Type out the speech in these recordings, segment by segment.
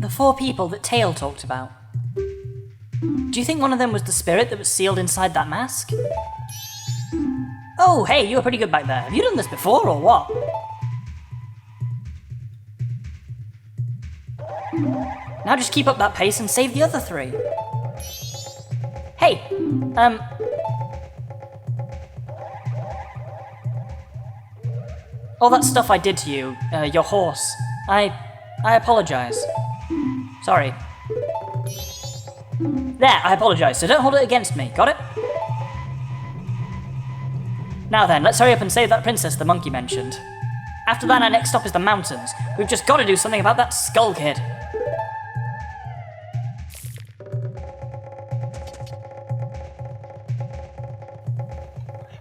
The 4 people that Tail talked about. Do you think one of them was the spirit that was sealed inside that mask? Oh, hey, you were pretty good back there. Have you done this before, or what? Now just keep up that pace and save the other 3. Hey, all that stuff I did to you, your horse, I apologise. Sorry. There, I apologise, so don't hold it against me, got it? Now then, let's hurry up and save that princess the monkey mentioned. After that, our next stop is the mountains. We've just got to do something about that Skull Kid.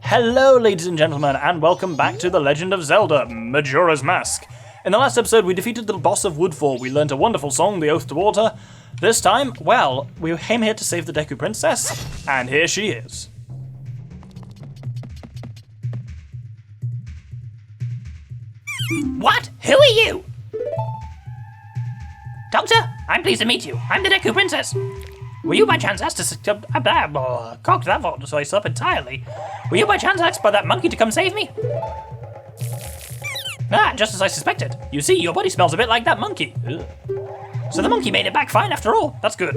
Hello, ladies and gentlemen, and welcome back to The Legend of Zelda, Majora's Mask. In the last episode, we defeated the boss of Woodfall. We learnt a wonderful song, The Oath to Water. This time, well, we came here to save the Deku Princess, and here she is. What? Who are you? Doctor, I'm pleased to meet you. I'm the Deku Princess. Were you by chance asked to cocked that voice up entirely? Were you by chance asked by that monkey to come save me? Ah, just as I suspected. You see, your body smells a bit like that monkey. Ugh. So the monkey made it back fine after all. That's good.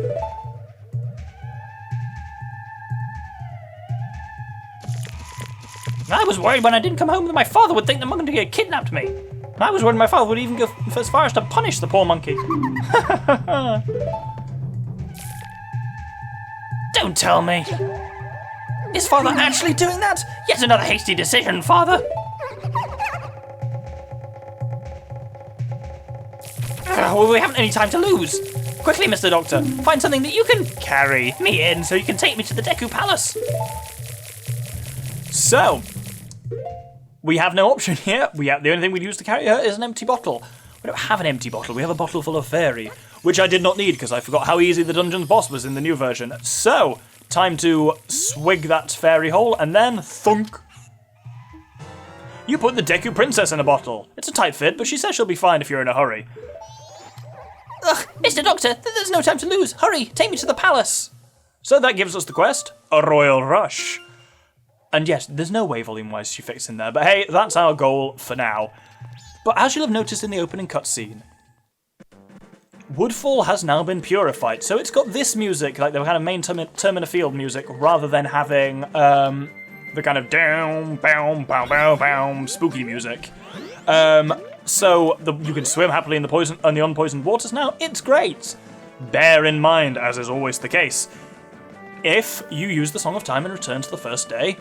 I was worried when I didn't come home that my father would think the monkey had kidnapped me. I was worried my father would even go as far as to punish the poor monkey. Don't tell me. Is father actually doing that? Yet another hasty decision, father. Well, we haven't any time to lose. Quickly, Mr. Doctor, find something that you can carry me in so you can take me to the Deku Palace. So, we have no option here. The only thing we'd use to carry her is an empty bottle. We don't have an empty bottle, we have a bottle full of fairy, which I did not need because I forgot how easy the dungeon's boss was in the new version. So, time to swig that fairy hole and then thunk. You put the Deku Princess in a bottle. It's a tight fit, but she says she'll be fine if you're in a hurry. Ugh, Mr. Doctor, there's no time to lose. Hurry, take me to the palace. So that gives us the quest, a royal rush. And yes, there's no way volume-wise she fits in there, but hey, that's our goal for now. But as you'll have noticed in the opening cutscene, Woodfall has now been purified, so it's got this music, like the kind of main Termina Field music, rather than having the kind of down, bow, bow, bow, bow, spooky music. So you can swim happily in the unpoisoned waters now. It's great. Bear in mind, as is always the case, if you use the Song of Time and return to the first day,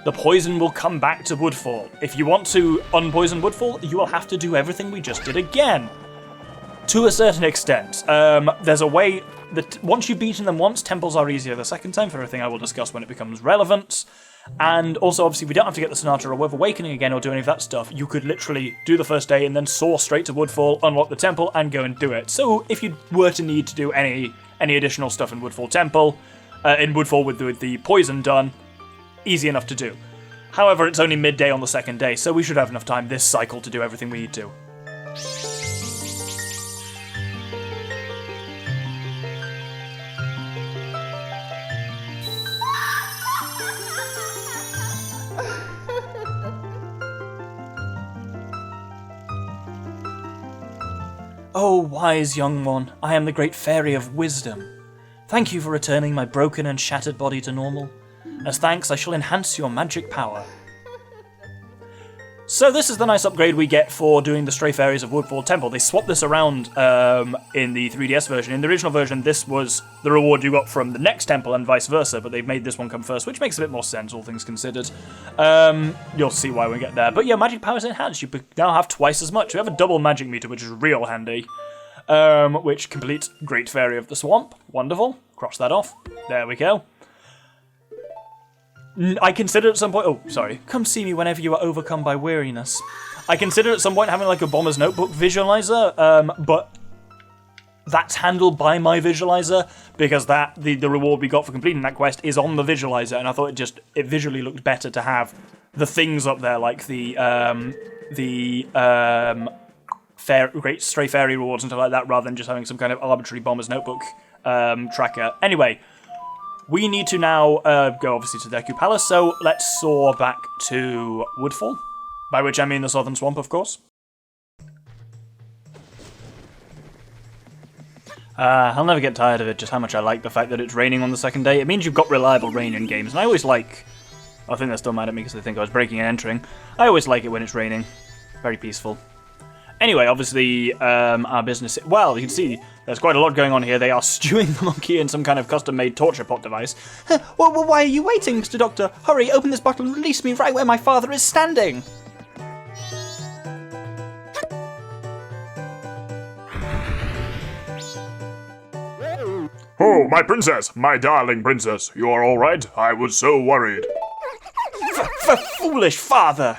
the poison will come back to Woodfall. If you want to unpoison Woodfall, you will have to do everything we just did again. To a certain extent. There's a way that once you've beaten them once, temples are easier the second time, for everything I will discuss when it becomes relevant. And also, obviously, we don't have to get the Sonata of Awakening again or do any of that stuff. You could literally do the first day and then soar straight to Woodfall, unlock the temple, and go and do it. So if you were to need to do any additional stuff in Woodfall Temple, in Woodfall with the poison done, easy enough to do. However, it's only midday on the second day, so we should have enough time this cycle to do everything we need to. Oh, wise young one, I am the great fairy of wisdom. Thank you for returning my broken and shattered body to normal. As thanks, I shall enhance your magic power. So this is the nice upgrade we get for doing the Stray Fairies of Woodfall Temple. They swapped this around in the 3DS version. In the original version, this was the reward you got from the next temple and vice versa, but they've made this one come first, which makes a bit more sense, all things considered. You'll see why we get there. But yeah, magic power is enhanced. You now have twice as much. You have a double magic meter, which is real handy. Which completes Great Fairy of the Swamp. Wonderful. Cross that off. There we go. I considered at some point... Oh, sorry. Come see me whenever you are overcome by weariness. I considered at some point having like a Bomber's Notebook visualizer, but that's handled by my visualizer because the reward we got for completing that quest is on the visualizer, and I thought it visually looked better to have the things up there like the great stray fairy rewards and stuff like that, rather than just having some kind of arbitrary Bomber's Notebook tracker. Anyway, we need to now go obviously to Deku Palace, so let's soar back to Woodfall, by which I mean the Southern Swamp, of course. I'll never get tired of it, just how much I like the fact that it's raining on the second day. It means you've got reliable rain in games, and I always like... I think they're still mad at me because they think I was breaking and entering. I always like it when it's raining. Very peaceful. Anyway, obviously, our business... Well, you can see there's quite a lot going on here. They are stewing the monkey in some kind of custom-made torture pot device. Well, why are you waiting, Mr. Doctor? Hurry, open this bottle and release me right where my father is standing! Oh, my princess! My darling princess! You are all right? I was so worried. For foolish father!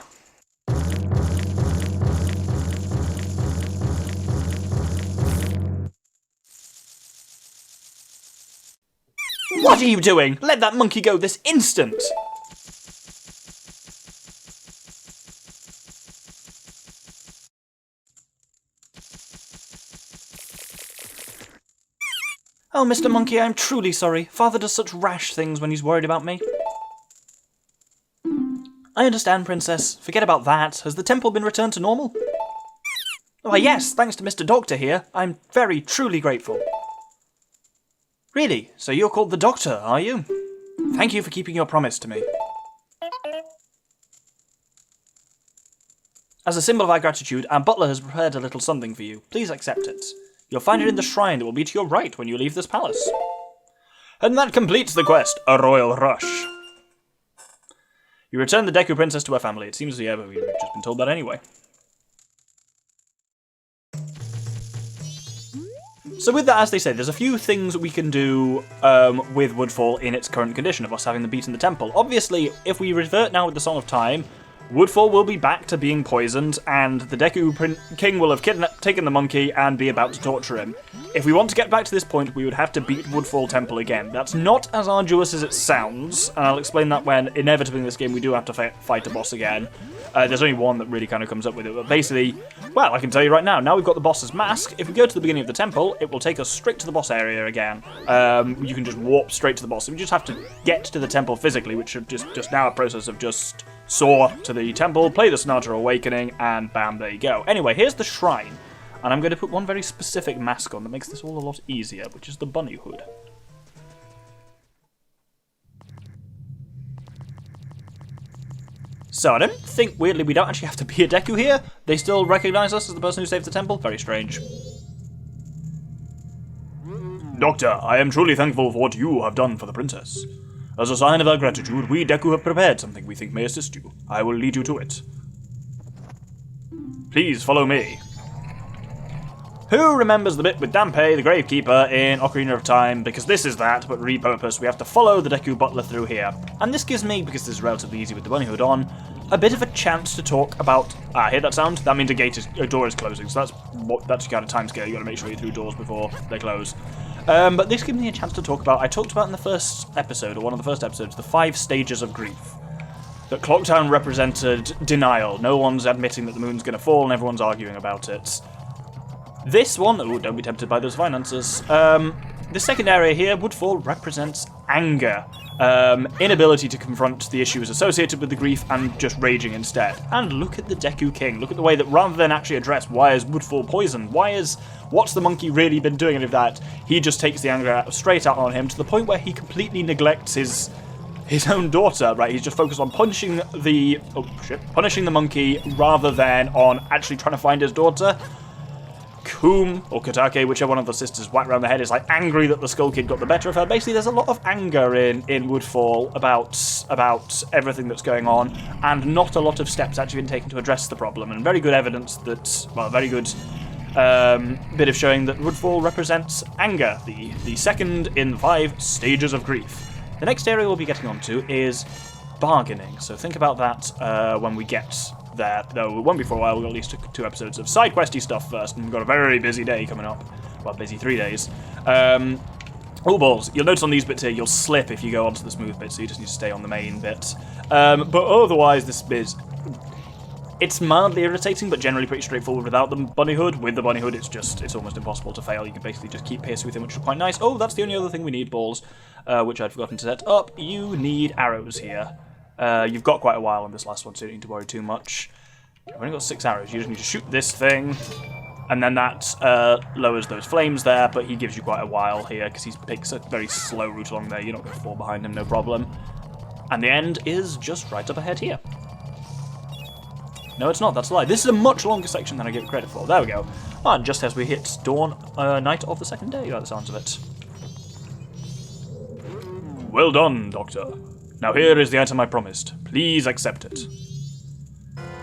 What are you doing? Let that monkey go this instant! Oh, Mr. Monkey, I'm truly sorry. Father does such rash things when he's worried about me. I understand, Princess. Forget about that. Has the temple been returned to normal? Why, yes, thanks to Mr. Doctor here. I'm very, truly grateful. Really? So you're called the Doctor, are you? Thank you for keeping your promise to me. As a symbol of our gratitude, our butler has prepared a little something for you. Please accept it. You'll find it in the shrine that will be to your right when you leave this palace. And that completes the quest, a royal rush. You return the Deku Princess to her family. It seems, yeah, but we've just been told that anyway. So with that, as they say, there's a few things we can do with Woodfall in its current condition of us having beaten the temple. Obviously, if we revert now with the Song of Time, Woodfall will be back to being poisoned, and the Deku King will have taken the monkey and be about to torture him. If we want to get back to this point, we would have to beat Woodfall Temple again. That's not as arduous as it sounds, and I'll explain that when, inevitably in this game, we do have to fight a boss again. There's only one that really kind of comes up with it, but basically, well, I can tell you right now we've got the boss's mask. If we go to the beginning of the temple, it will take us straight to the boss area again. You can just warp straight to the boss. We just have to get to the temple physically, which is just now a process of just soar to the temple, play the Sonata Awakening, and bam, there you go. Anyway, here's the shrine, and I'm going to put one very specific mask on that makes this all a lot easier, which is the bunny hood. So I don't think, weirdly, we don't actually have to be a Deku here. They still recognise us as the person who saved the temple. Very strange. Doctor, I am truly thankful for what you have done for the princess. As a sign of our gratitude, we Deku have prepared something we think may assist you. I will lead you to it. Please follow me. Who remembers the bit with Dampé, the Gravekeeper, in Ocarina of Time? Because this is that, but repurposed. We have to follow the Deku Butler through here. And this gives me, because this is relatively easy with the bunny hood on, a bit of a chance to talk about... hear that sound? That means a door is closing, so that's kind of time scale. You got to make sure you're through doors before they close. But this gives me a chance to talk about... I talked about in the first episode, or one of the first episodes, the 5 stages of grief. That Clocktown represented denial. No one's admitting that the moon's going to fall, and everyone's arguing about it. This one... Oh, don't be tempted by those finances. The second area here, Woodfall, represents anger. Inability to confront the issues associated with the grief and just raging instead. And look at the Deku King. Look at the way that rather than actually address why is Woodfall poisoned, what's the monkey really been doing any of that, he just takes the anger straight out on him to the point where he completely neglects his own daughter, right? He's just focused on punishing the monkey rather than on actually trying to find his daughter. Coom, or Katake, whichever one of the sisters whacked around the head, is like angry that the Skull Kid got the better of her. Basically, there's a lot of anger in Woodfall about everything that's going on, and not a lot of steps actually been taken to address the problem. And very good evidence that, well, very good bit of showing that Woodfall represents anger, the second in 5 stages of grief. The next area we'll be getting onto is bargaining. So think about that when we get there. Though it won't be for a while. We've got at least 2 episodes of side questy stuff first, and we've got a very busy day coming up. Well, busy 3 days. Oh balls, you'll notice on these bits here, you'll slip if you go onto the smooth bit, so you just need to stay on the main bit. But otherwise, this is It's mildly irritating, but generally pretty straightforward without the bunny hood. With the bunny hood, it's almost impossible to fail. You can basically just keep piercing with him, which is quite nice. Oh, that's the only other thing we need, balls, which I'd forgotten to set up. You need arrows here. You've got quite a while on this last one, so you don't need to worry too much. I've only got 6 arrows. You just need to shoot this thing, and then that lowers those flames there, but he gives you quite a while here, because he picks a very slow route along there. You're not going to fall behind him, no problem. And the end is just right up ahead here. No, it's not. That's a lie. This is a much longer section than I give it credit for. There we go. And just as we hit dawn, night of the second day, by the sounds of it. Well done, Doctor. Now here is the item I promised. Please accept it.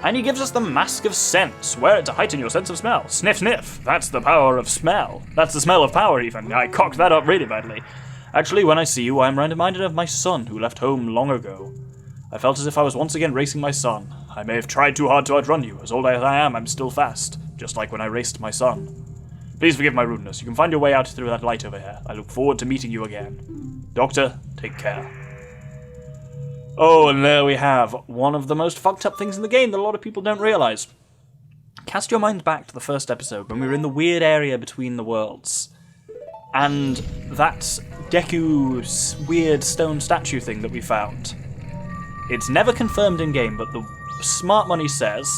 And he gives us the Mask of Sense. Wear it to heighten your sense of smell. Sniff, sniff. That's the power of smell. That's the smell of power, even. I cocked that up really badly. Actually, when I see you, I am reminded of my son, who left home long ago. I felt as if I was once again racing my son. I may have tried too hard to outrun you. As old as I am, I'm still fast. Just like when I raced my son. Please forgive my rudeness. You can find your way out through that light over here. I look forward to meeting you again. Doctor, take care. Oh, and there we have one of the most fucked up things in the game that a lot of people don't realise. Cast your mind back to the first episode when we were in the weird area between the worlds. And that Deku's weird stone statue thing that we found. It's never confirmed in-game, but the smart money says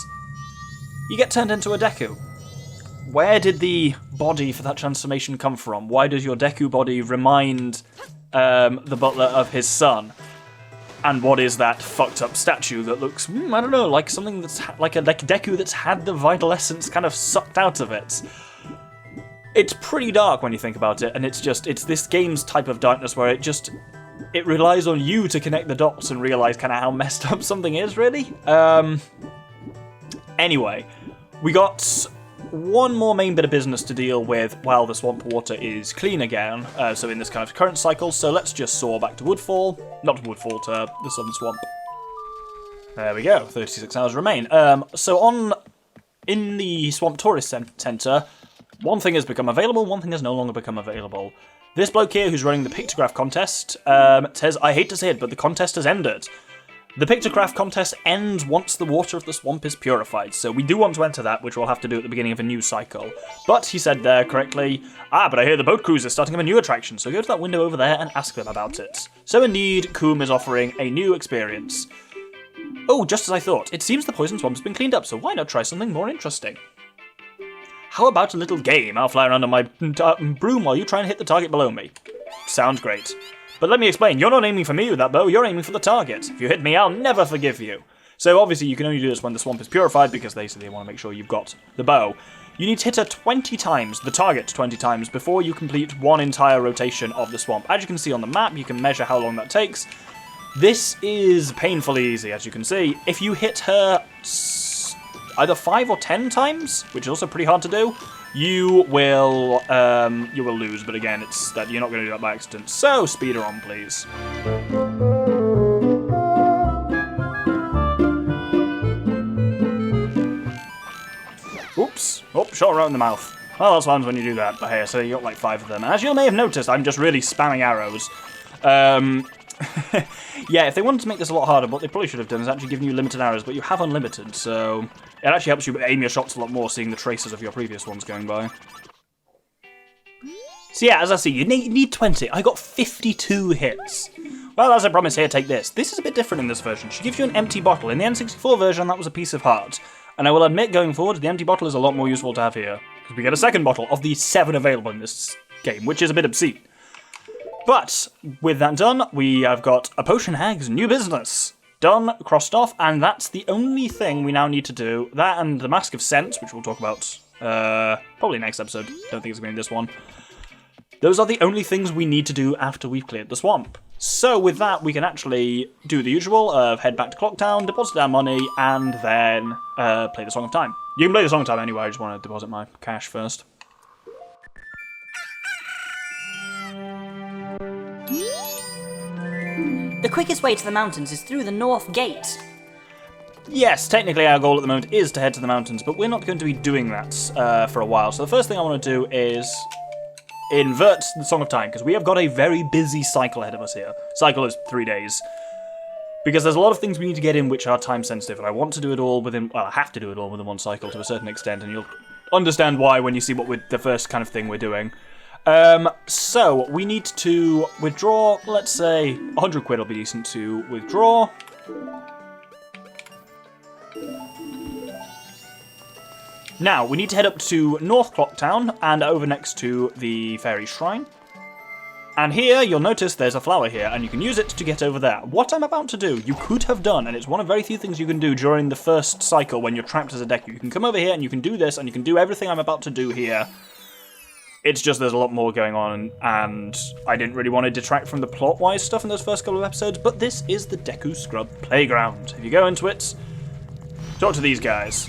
you get turned into a Deku. Where did the body for that transformation come from? Why does your Deku body remind the butler of his son? And what is that fucked up statue that looks, I don't know, like something that's like a Deku that's had the vital essence kind of sucked out of it? It's pretty dark when you think about it, and it's this game's type of darkness where it relies on you to connect the dots and realise kind of how messed up something is, really. Anyway, we got one more main bit of business to deal with while the swamp water is clean again, so in this kind of current cycle, so let's just soar back to Woodfall. Not to Woodfall, to the Southern Swamp. There we go, 36 hours remain. So in the Swamp Tourist Centre, one thing has become available, one thing has no longer become available. This bloke here who's running the pictograph contest says, I hate to say it, but the contest has ended. The pictograph contest ends once the water of the swamp is purified, so we do want to enter that, which we'll have to do at the beginning of a new cycle. But he said there correctly, but I hear the boat cruise is starting up a new attraction, so go to that window over there and ask them about it. So indeed, Coombe is offering a new experience. Oh, just as I thought, it seems the poison swamp has been cleaned up, so why not try something more interesting? How about a little game? I'll fly around on my broom while you try and hit the target below me. Sounds great. But let me explain, you're not aiming for me with that bow, you're aiming for the target. If you hit me, I'll never forgive you. So obviously you can only do this when the swamp is purified, because they want to make sure you've got the bow. You need to hit her 20 times, the target 20 times, before you complete one entire rotation of the swamp. As you can see on the map, you can measure how long that takes. This is painfully easy, as you can see. If you hit her either 5 or 10 times, which is also pretty hard to do, you will lose. But again, it's that you're not going to do that by accident. So speed her on, please. Oops! Oh, shot right in the mouth. Well, that's what happens when you do that. But hey, so you got like 5 of them. And as you may have noticed, I'm just really spamming arrows. Yeah, if they wanted to make this a lot harder, what they probably should have done is actually given you limited arrows, but you have unlimited, so it actually helps you aim your shots a lot more, seeing the traces of your previous ones going by. So yeah, as I see, you need 20. I got 52 hits. Well, as I promised, here, take this. This is a bit different in this version. She gives you an empty bottle. In the N64 version, that was a piece of heart. And I will admit, going forward, the empty bottle is a lot more useful to have here, because we get a second bottle of the 7 available in this game, which is a bit obscene. But, with that done, we have got a Potion Hag's new business. Done, crossed off, and that's the only thing we now need to do. That and the Mask of Sense, which we'll talk about probably next episode. Don't think it's going to be this one. Those are the only things we need to do after we've cleared the swamp. So with that, we can actually do the usual of head back to Clocktown, deposit our money, and then play the Song of Time. You can play the Song of Time anyway, I just want to deposit my cash first. The quickest way to the mountains is through the North Gate. Yes, technically our goal at the moment is to head to the mountains, but we're not going to be doing that for a while. So the first thing I want to do is invert the Song of Time, because we have got a very busy cycle ahead of us here. Cycle is 3 days. Because there's a lot of things we need to get in which are time sensitive, and I want to do it all within, well, I have to do it all within one cycle to a certain extent, and you'll understand why when you see what the first kind of thing we're doing. So, we need to withdraw, let's say, 100 quid will be decent to withdraw. Now, we need to head up to North Clocktown and over next to the Fairy Shrine. And here, you'll notice there's a flower here, and you can use it to get over there. What I'm about to do, you could have done, and it's one of very few things you can do during the first cycle when you're trapped as a Deku. You can come over here, and you can do this, and you can do everything I'm about to do here. It's just there's a lot more going on, and I didn't really want to detract from the plot-wise stuff in those first couple of episodes, but this is the Deku Scrub Playground. If you go into it, talk to these guys.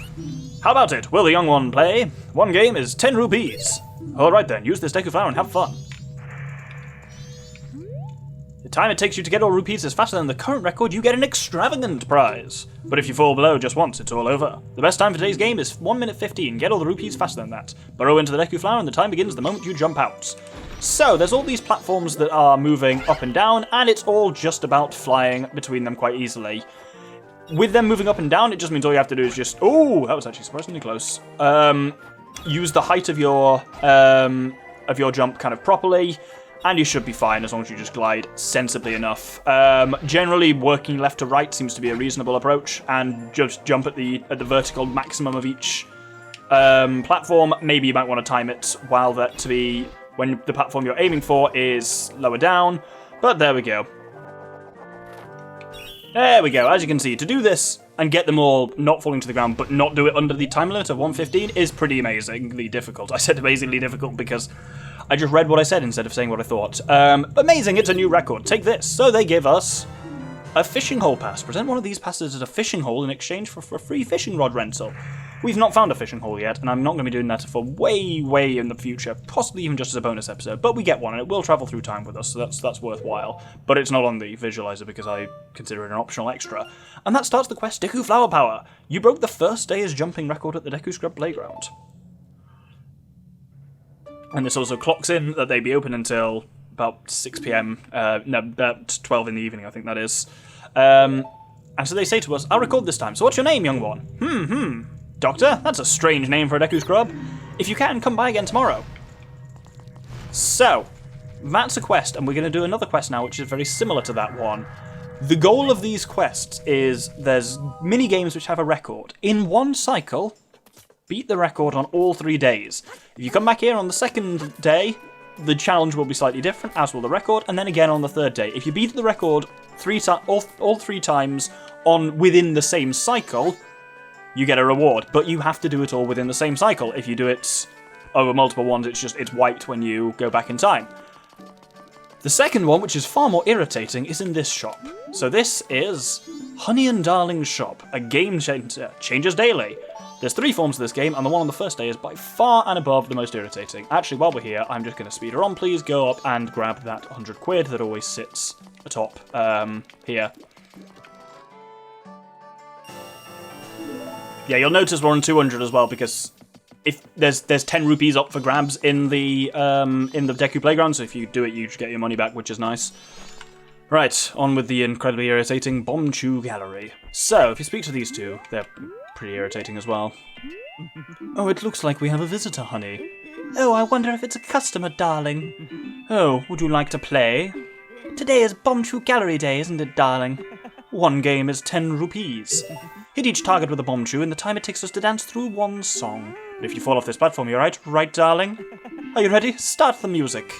How about it? Will the young one play? One game is 10 rupees. Alright then, use this Deku flower and have fun. The time it takes you to get all rupees is faster than the current record, you get an extravagant prize. But if you fall below just once, it's all over. The best time for today's game is 1 minute 15. Get all the rupees faster than that. Burrow into the Deku flower and the time begins the moment you jump out. So, there's all these platforms that are moving up and down, and it's all just about flying between them quite easily. With them moving up and down, it just means all you have to do is just... Oh, that was actually surprisingly close. Use the height of your jump kind of properly, and you should be fine as long as you just glide sensibly enough. Generally, working left to right seems to be a reasonable approach, and just jump at the vertical maximum of each platform. Maybe you might want to time it when the platform you're aiming for is lower down, but there we go. There we go, as you can see, to do this and get them all not falling to the ground but not do it under the time limit of 115 is pretty amazingly difficult. I said amazingly difficult because I just read what I said instead of saying what I thought. Amazing, it's a new record. Take this. So they give us a fishing hole pass. Present one of these passes as a fishing hole in exchange for a free fishing rod rental. We've not found a fishing hole yet, and I'm not going to be doing that for way, way in the future, possibly even just as a bonus episode, but we get one, and it will travel through time with us, so that's worthwhile. But it's not on the visualizer because I consider it an optional extra. And that starts the quest, Deku Flower Power. You broke the first day's jumping record at the Deku Scrub Playground. And this also clocks in that they be open until about 6 p.m, about 12 in the evening, I think that is. And so they say to us, I'll record this time, so what's your name, young one? Doctor, that's a strange name for a Deku Scrub. If you can, come by again tomorrow. So, that's a quest, and we're going to do another quest now, which is very similar to that one. The goal of these quests is there's mini-games which have a record. In one cycle, beat the record on all 3 days. If you come back here on the second day, the challenge will be slightly different, as will the record, and then again on the third day. If you beat the record all 3 times within the same cycle, you get a reward, but you have to do it all within the same cycle. If you do it over multiple ones, it's wiped when you go back in time. The second one, which is far more irritating, is in this shop. So this is Honey and Darling's shop, a game changer, changes daily. There's 3 forms of this game, and the one on the first day is by far and above the most irritating. Actually, while we're here, I'm just going to speed her on, please. Go up and grab that 100 quid that always sits atop here. Yeah, you'll notice we're on 200 as well, because if there's 10 rupees up for grabs in the Deku Playground, so if you do it, you just get your money back, which is nice. Right, on with the incredibly irritating Bombchu Gallery. So, if you speak to these two, they're pretty irritating as well. Oh, it looks like we have a visitor, honey. Oh, I wonder if it's a customer, darling. Oh, would you like to play? Today is Bombchu Gallery Day, isn't it, darling? 1 game is 10 rupees. Hit each target with a Bombchu in the time it takes us to dance through 1 song. But if you fall off this platform, you're right? Right, darling? Are you ready? Start the music.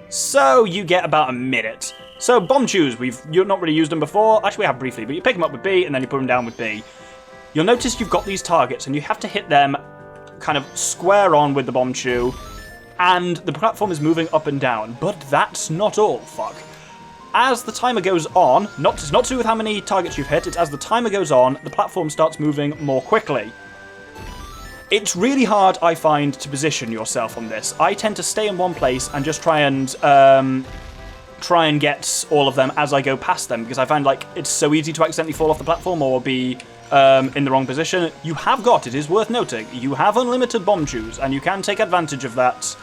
So, you get about a minute. So, Bombchus, you've not really used them before. Actually, we have briefly, but you pick them up with B, and then you put them down with B. You'll notice you've got these targets, and you have to hit them kind of square on with the Bombchu, and the platform is moving up and down. But that's not all, fuck. As the timer goes on, it's not to do with how many targets you've hit, it's as the timer goes on, the platform starts moving more quickly. It's really hard, I find, to position yourself on this. I tend to stay in one place and just try and get all of them as I go past them, because I find like it's so easy to accidentally fall off the platform or be in the wrong position. You have got, it is worth noting, you have unlimited Bombchus, and you can take advantage of that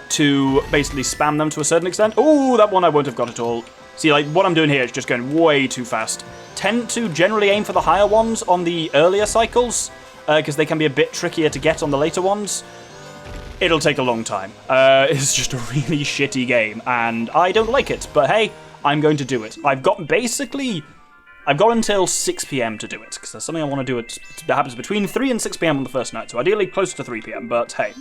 to basically spam them to a certain extent. Oh, that one I won't have got at all. See, like, what I'm doing here is just going way too fast. Tend to generally aim for the higher ones on the earlier cycles, because they can be a bit trickier to get on the later ones. It'll take a long time. It's just a really shitty game, and I don't like it. But hey, I'm going to do it. I've got until 6 p.m. to do it, because there's something I want to do that happens between 3 and 6 p.m. on the first night, so ideally closer to 3 p.m., but hey.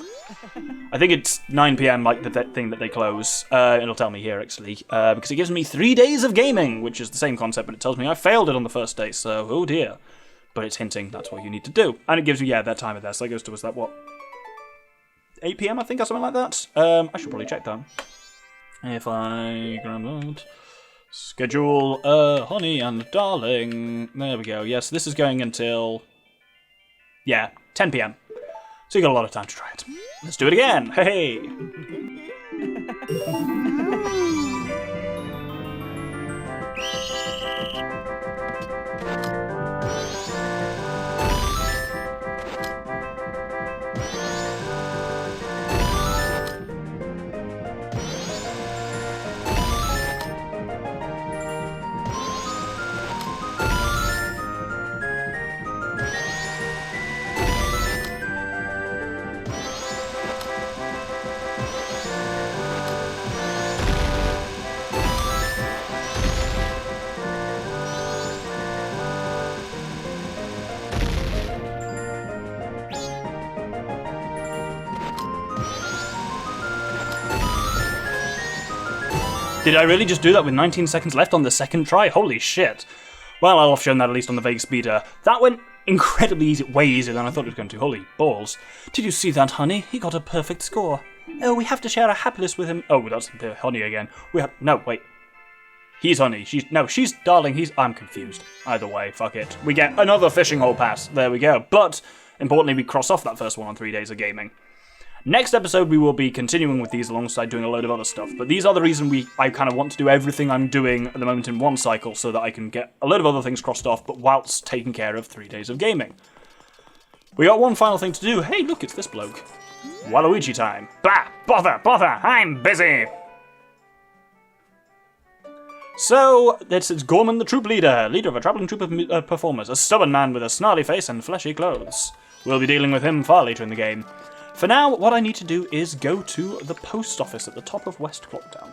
I think it's 9 p.m. like the thing that they close. It'll tell me here, actually, because it gives me 3 days of gaming, which is the same concept, but it tells me I failed it on the first day, so oh dear. But it's hinting that's what you need to do. And it gives me, yeah, that timer there, so that goes to, is that what? 8 p.m. I think, or something like that? I should probably check that. If I grab that... Schedule, honey and darling. There we go. Yes, this is going until... yeah, 10 p.m. So you got a lot of time to try it. Let's do it again. Hey! Did I really just do that with 19 seconds left on the second try? Holy shit. Well, I'll have shown that at least on the vague speeder. That went incredibly easy, way easier than I thought it was going to. Holy balls. Did you see that, honey? He got a perfect score. Oh, we have to share a happiness with him. Oh, that's honey again. No, wait. He's honey. She's darling. I'm confused. Either way, fuck it. We get another fishing hole pass. There we go. But, importantly, we cross off that first one on 3 days of gaming. Next episode, we will be continuing with these alongside doing a load of other stuff, but these are the reason I kind of want to do everything I'm doing at the moment in one cycle so that I can get a load of other things crossed off, but whilst taking care of 3 days of gaming. We got one final thing to do. Hey, look, it's this bloke. Waluigi time. Bah! Bother! I'm busy! So, it's Gorman the troop leader of a travelling troupe of performers, a stubborn man with a snarly face and fleshy clothes. We'll be dealing with him far later in the game. For now, what I need to do is go to the post office at the top of West Clocktown.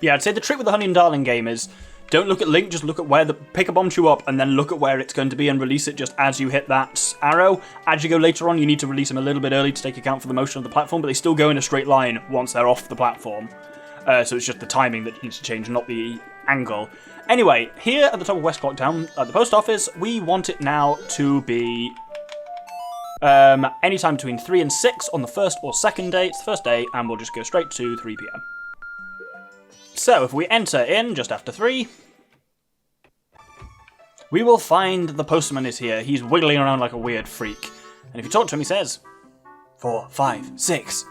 Yeah, I'd say the trick with the Honey and Darling game is don't look at Link, just look at where pick a bomb chew up and then look at where it's going to be and release it just as you hit that arrow. As you go later on, you need to release them a little bit early to take account for the motion of the platform, but they still go in a straight line once they're off the platform. So it's just the timing that needs to change, not the angle. Anyway, here at the top of West Clocktown, at the post office, we want it now to be... anytime between 3 and 6 on the first or second day. It's the first day, and we'll just go straight to 3 p.m. So, if we enter in just after 3, we will find the postman is here. He's wiggling around like a weird freak. And if you talk to him, he says, 4, 5, 6.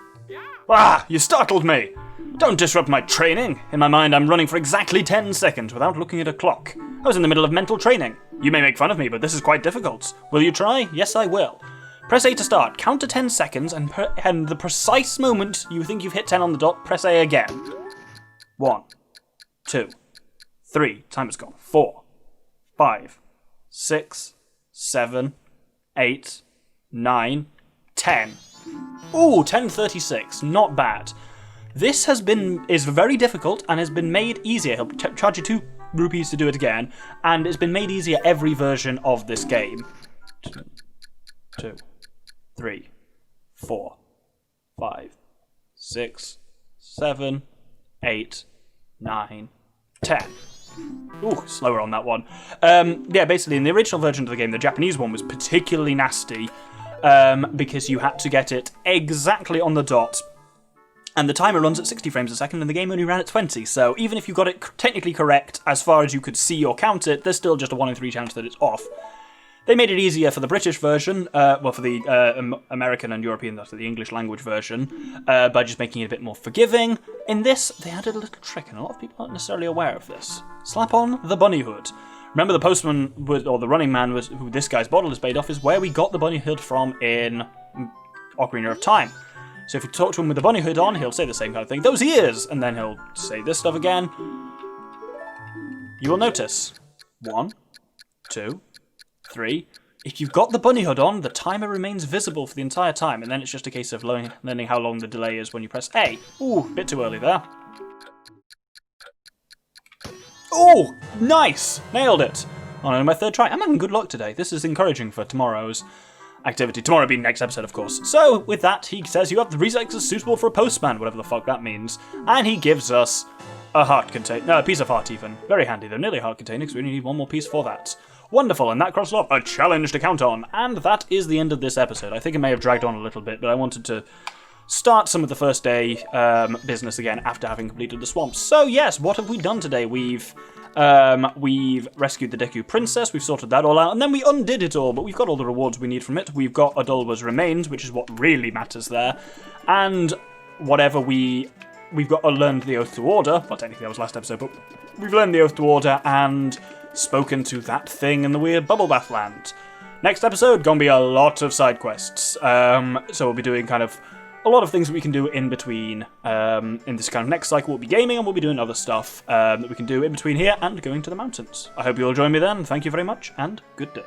Ah, you startled me! Don't disrupt my training. In my mind, I'm running for exactly 10 seconds without looking at a clock. I was in the middle of mental training. You may make fun of me, but this is quite difficult. Will you try? Yes, I will. Press A to start, count to 10 seconds, and the precise moment you think you've hit 10 on the dot, press A again. 1, 2, 3, timer's gone. 4, 5, 6, 7, 8, 9, 10. Ooh, 10:36, not bad. This is very difficult and has been made easier. He'll charge you 2 rupees to do it again, and it's been made easier every version of this game. 2, 3, 4, 5, 6, 7, 8, 9, 10. Ooh, slower on that one. Yeah, basically, in the original version of the game, the Japanese one was particularly nasty because you had to get it exactly on the dot, and the timer runs at 60 frames a second, and the game only ran at 20, so even if you got it technically correct as far as you could see or count it, there's still just a 1 in 3 chance that it's off. They made it easier for the British version, for the American and European, that's the English language version, by just making it a bit more forgiving. In this, they added a little trick, and a lot of people aren't necessarily aware of this. Slap on the bunny hood. Remember, the postman, or the running man, who this guy's bottle is made off, is where we got the bunny hood from in Ocarina of Time. So if you talk to him with the bunny hood on, he'll say the same kind of thing. Those ears! And then he'll say this stuff again. You will notice. 1, 2, 3. If you've got the bunny hood on, the timer remains visible for the entire time, and then it's just a case of learning how long the delay is when you press A. Ooh, bit too early there. Oh, nice! Nailed it! On my 3rd try. I'm having good luck today. This is encouraging for tomorrow's activity. Tomorrow being next episode, of course. So, with that, he says you have the reflexes suitable for a postman, whatever the fuck that means. And he gives us a heart container. No, a piece of heart even. Very handy though. Nearly a heart container, because we only need one more piece for that. Wonderful, and that crosses off a challenge to count on. And that is the end of this episode. I think it may have dragged on a little bit, but I wanted to start some of the first day business again after having completed the swamps. So yes, what have we done today? We've rescued the Deku Princess, we've sorted that all out, and then we undid it all, but we've got all the rewards we need from it. We've got Adulba's remains, which is what really matters there, and whatever we've got learned the Oath to Order. Well, technically that was last episode, but we've learned the Oath to Order and spoken to that thing in the weird bubble bath land. Next episode, gonna be a lot of side quests, so we'll be doing kind of a lot of things that we can do in between. In this kind of next cycle, we'll be gaming and we'll be doing other stuff that we can do in between here and going to the mountains. I hope you'll join me then. Thank you very much, and good day.